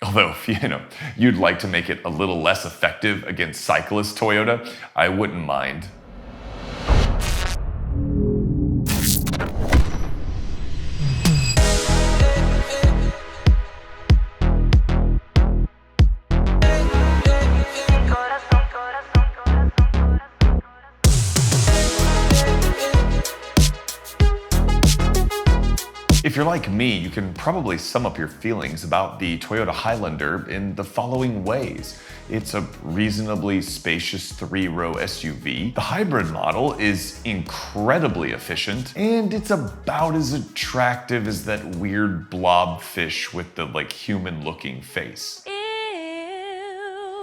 Although, if you'd like to make it a little less effective against cyclist Toyota, I wouldn't mind. If you're like me, you can probably sum up your feelings about the Toyota Highlander in the following ways. It's a reasonably spacious 3-row SUV. The hybrid model is incredibly efficient, and it's about as attractive as that weird blobfish with the human-looking face.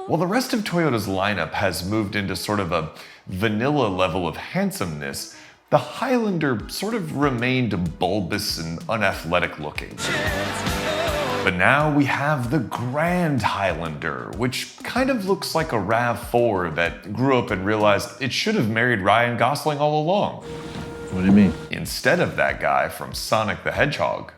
While the rest of Toyota's lineup has moved into sort of a vanilla level of handsomeness, the Highlander sort of remained bulbous and unathletic looking. But now we have the Grand Highlander, which kind of looks like a RAV4 that grew up and realized it should have married Ryan Gosling all along. What do you mean? Instead of that guy from Sonic the Hedgehog.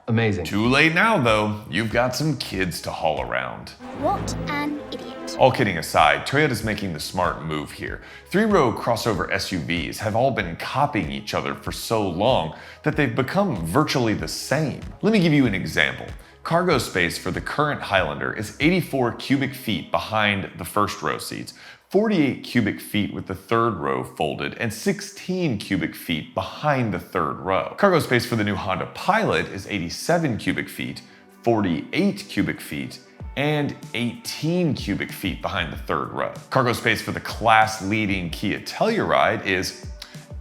Amazing. Too late now, though. You've got some kids to haul around. What an idiot. All kidding aside, Toyota's making the smart move here. 3-row crossover SUVs have all been copying each other for so long that they've become virtually the same. Let me give you an example. Cargo space for the current Highlander is 84 cubic feet behind the first row seats, 48 cubic feet with the third row folded, and 16 cubic feet behind the third row. Cargo space for the new Honda Pilot is 87 cubic feet, 48 cubic feet, and 18 cubic feet behind the third row. Cargo space for the class-leading Kia Telluride is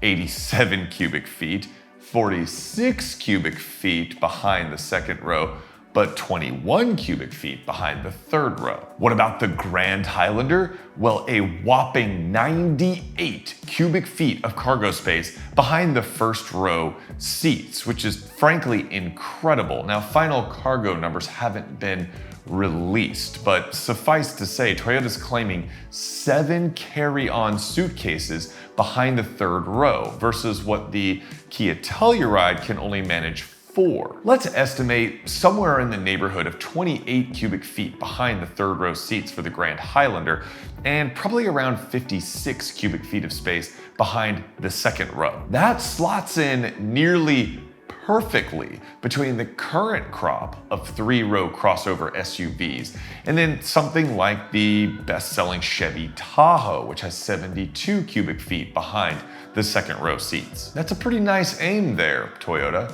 87 cubic feet, 46 cubic feet behind the second row, but 21 cubic feet behind the third row. What about the Grand Highlander? Well, a whopping 98 cubic feet of cargo space behind the first row seats, which is frankly incredible. Now, final cargo numbers haven't been released, but suffice to say, Toyota's claiming 7 carry-on suitcases behind the third row versus what the Kia Telluride can only manage 4. Let's estimate somewhere in the neighborhood of 28 cubic feet behind the third row seats for the Grand Highlander and probably around 56 cubic feet of space behind the second row. That slots in nearly perfectly between the current crop of 3-row crossover SUVs and then something like the best-selling Chevy Tahoe, which has 72 cubic feet behind the second row seats. That's a pretty nice aim there, Toyota.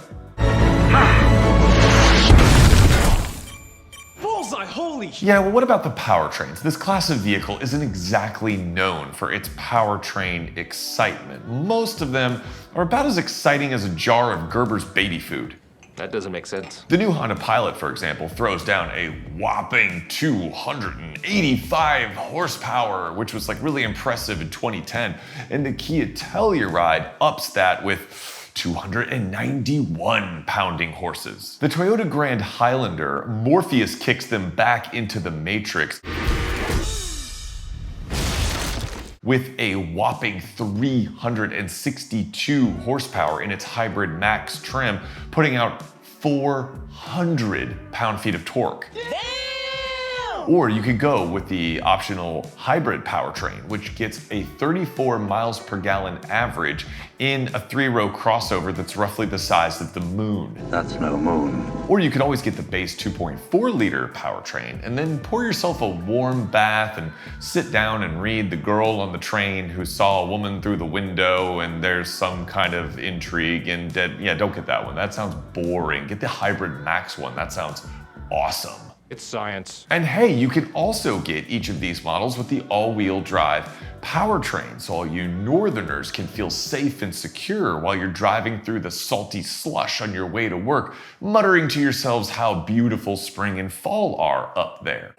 Bullseye, holy shit! Yeah, well, what about the powertrains? This class of vehicle isn't exactly known for its powertrain excitement. Most of them are about as exciting as a jar of Gerber's baby food. That doesn't make sense. The new Honda Pilot, for example, throws down a whopping 285 horsepower, which was really impressive in 2010. And the Kia Telluride ups that with 291 pounding horses. The Toyota Grand Highlander, Morpheus kicks them back into the matrix with a whopping 362 horsepower in its hybrid max trim, putting out 400 pound-feet of torque. Or you could go with the optional hybrid powertrain, which gets a 34 miles per gallon average in a 3-row crossover that's roughly the size of the moon. That's no moon. Or you could always get the base 2.4-liter powertrain and then pour yourself a warm bath and sit down and read The Girl on the Train Who Saw a Woman Through the Window and There's Some Kind of Intrigue and yeah, don't get that one. That sounds boring. Get the hybrid max one. That sounds awesome. It's science. And hey, you can also get each of these models with the all-wheel drive powertrain, so all you northerners can feel safe and secure while you're driving through the salty slush on your way to work, muttering to yourselves how beautiful spring and fall are up there.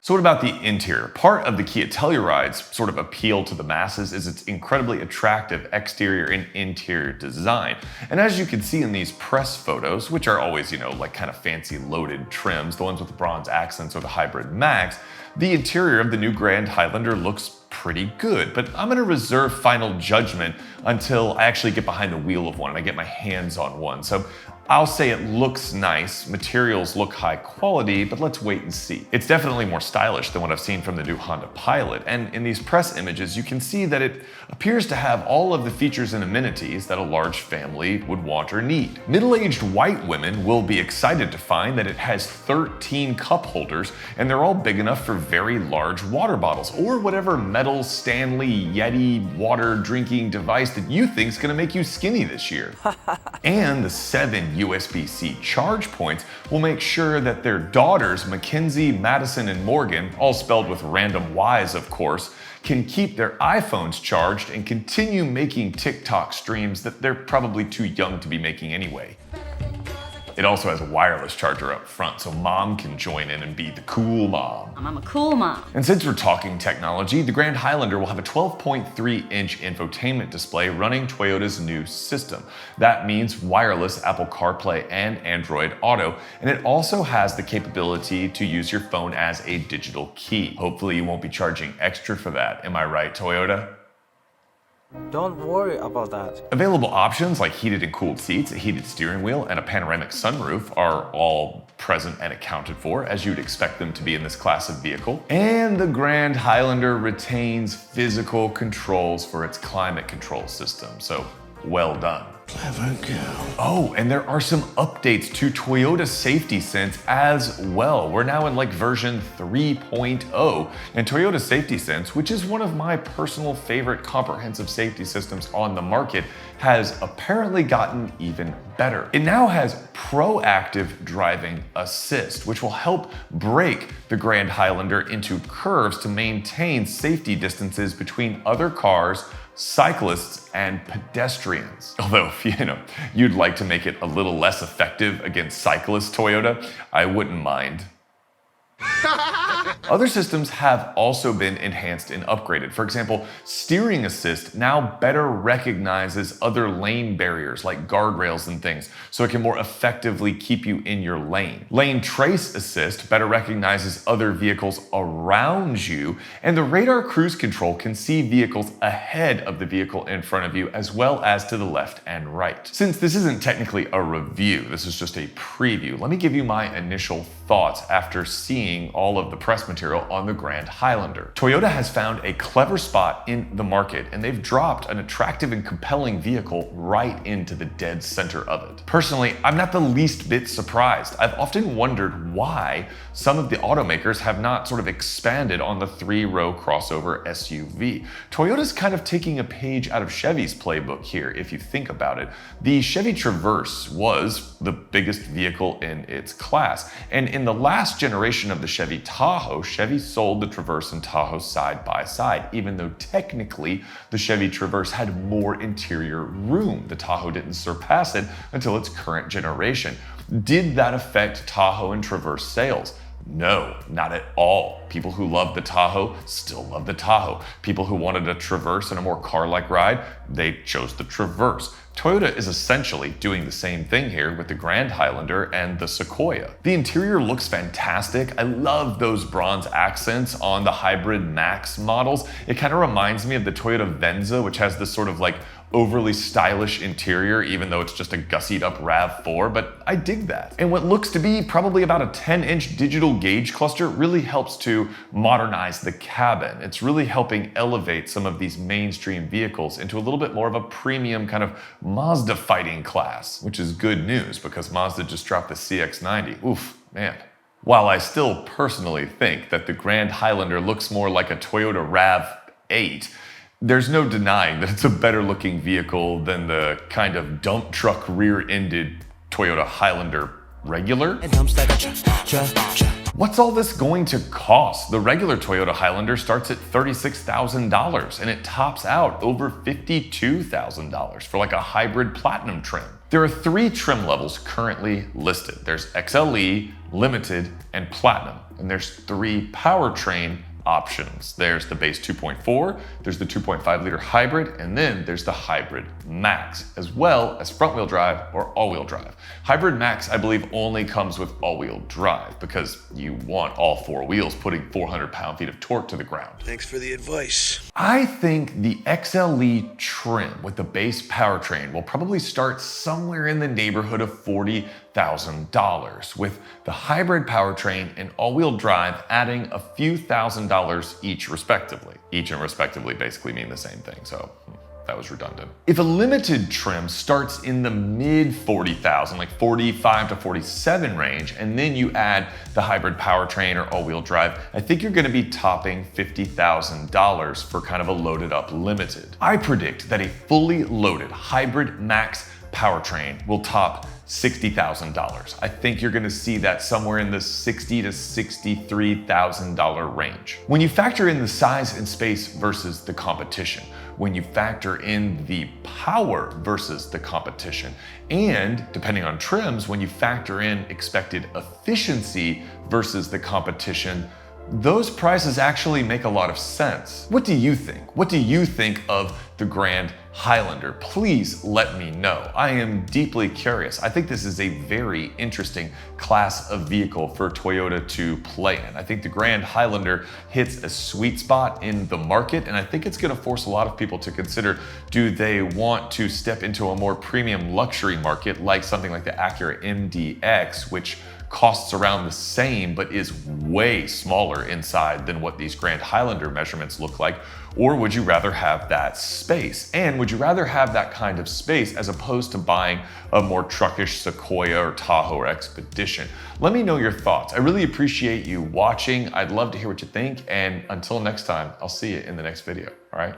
So what about the interior? Part of the Kia Telluride's sort of appeal to the masses is its incredibly attractive exterior and interior design. And as you can see in these press photos, which are always, kind of fancy loaded trims, the ones with the bronze accents or the hybrid max, the interior of the new Grand Highlander looks pretty good, but I'm gonna reserve final judgment until I actually get behind the wheel of one and I get my hands on one. So I'll say it looks nice, materials look high quality, but let's wait and see. It's definitely more stylish than what I've seen from the new Honda Pilot, and in these press images you can see that it appears to have all of the features and amenities that a large family would want or need. Middle-aged white women will be excited to find that it has 13 cup holders, and they're all big enough for very large water bottles, or whatever metal Stanley Yeti water drinking device that you think is gonna make you skinny this year. And the 7 USB-C charge points will make sure that their daughters, Mackenzie, Madison, and Morgan, all spelled with random Y's of course, can keep their iPhones charged and continue making TikTok streams that they're probably too young to be making anyway. It also has a wireless charger up front, so mom can join in and be the cool mom. I'm a cool mom. And since we're talking technology, the Grand Highlander will have a 12.3-inch infotainment display running Toyota's new system. That means wireless Apple CarPlay and Android Auto, and it also has the capability to use your phone as a digital key. Hopefully you won't be charging extra for that. Am I right, Toyota? Don't worry about that. Available options like heated and cooled seats, a heated steering wheel, and a panoramic sunroof are all present and accounted for, as you'd expect them to be in this class of vehicle. And the Grand Highlander retains physical controls for its climate control system, so well done. Clever girl. Oh, and there are some updates to Toyota Safety Sense as well. We're now in like version 3.0, and Toyota Safety Sense, which is one of my personal favorite comprehensive safety systems on the market, has apparently gotten even better. It now has proactive driving assist, which will help brake the Grand Highlander into curves to maintain safety distances between other cars, cyclists, and pedestrians. Although, if you'd like to make it a little less effective against cyclists, Toyota, I wouldn't mind. Other systems have also been enhanced and upgraded. For example, steering assist now better recognizes other lane barriers like guardrails and things, so it can more effectively keep you in your lane. Lane trace assist better recognizes other vehicles around you, and the radar cruise control can see vehicles ahead of the vehicle in front of you as well as to the left and right. Since this isn't technically a review, this is just a preview, let me give you my initial thoughts after seeing all of the press material on the Grand Highlander. Toyota has found a clever spot in the market, and they've dropped an attractive and compelling vehicle right into the dead center of it. Personally, I'm not the least bit surprised. I've often wondered why some of the automakers have not sort of expanded on the 3-row crossover SUV. Toyota's kind of taking a page out of Chevy's playbook here, if you think about it. The Chevy Traverse was the biggest vehicle in its class, and in the last generation of the Chevy Tahoe, Chevy sold the Traverse and Tahoe side by side, even though technically the Chevy Traverse had more interior room. The Tahoe didn't surpass it until its current generation. Did that affect Tahoe and Traverse sales? No, not at all. People who loved the Tahoe still love the Tahoe. People who wanted a Traverse and a more car-like ride, they chose the Traverse. Toyota is essentially doing the same thing here with the Grand Highlander and the Sequoia. The interior looks fantastic. I love those bronze accents on the Hybrid Max models. It kind of reminds me of the Toyota Venza, which has this sort of like overly stylish interior, even though it's just a gussied up RAV4, but I dig that. And what looks to be probably about a 10-inch digital gauge cluster really helps to modernize the cabin. It's really helping elevate some of these mainstream vehicles into a little bit more of a premium kind of Mazda fighting class, which is good news because Mazda just dropped the CX-90. Oof, man. While I still personally think that the Grand Highlander looks more like a Toyota RAV8, there's no denying that it's a better looking vehicle than the kind of dump truck rear-ended Toyota Highlander regular. What's all this going to cost? The regular Toyota Highlander starts at $36,000 and it tops out over $52,000 for like a hybrid platinum trim. There are 3 trim levels currently listed. There's XLE, Limited, and Platinum. And there's 3 powertrain options. There's the base 2.4, there's the 2.5-liter hybrid, and then there's the Hybrid Max, as well as front-wheel drive or all-wheel drive. Hybrid Max, I believe, only comes with all-wheel drive because you want all 4 wheels putting 400 pound-feet of torque to the ground. Thanks for the advice. I think the XLE trim with the base powertrain will probably start somewhere in the neighborhood of $40,000, with the hybrid powertrain and all-wheel drive adding a few $1,000s each respectively. Each and respectively basically mean the same thing, so that was redundant. If a limited trim starts in the mid 40,000, like 45 to 47 range, and then you add the hybrid powertrain or all-wheel drive, I think you're gonna be topping $50,000 for kind of a loaded up limited. I predict that a fully loaded hybrid max powertrain will top $60,000. I think you're gonna see that somewhere in the $60,000 to $63,000 range. When you factor in the size and space versus the competition, when you factor in the power versus the competition, and depending on trims, when you factor in expected efficiency versus the competition, those prices actually make a lot of sense. What do you think? What do you think of the Grand Highlander? Please let me know. I am deeply curious. I think this is a very interesting class of vehicle for Toyota to play in. I think the Grand Highlander hits a sweet spot in the market, and I think it's gonna force a lot of people to consider, do they want to step into a more premium luxury market like something like the Acura MDX, which costs around the same but is way smaller inside than what these Grand Highlander measurements look like? Or would you rather have that space? And would you rather have that kind of space as opposed to buying a more truckish Sequoia or Tahoe or Expedition? Let me know your thoughts. I really appreciate you watching. I'd love to hear what you think. And until next time, I'll see you in the next video. All right?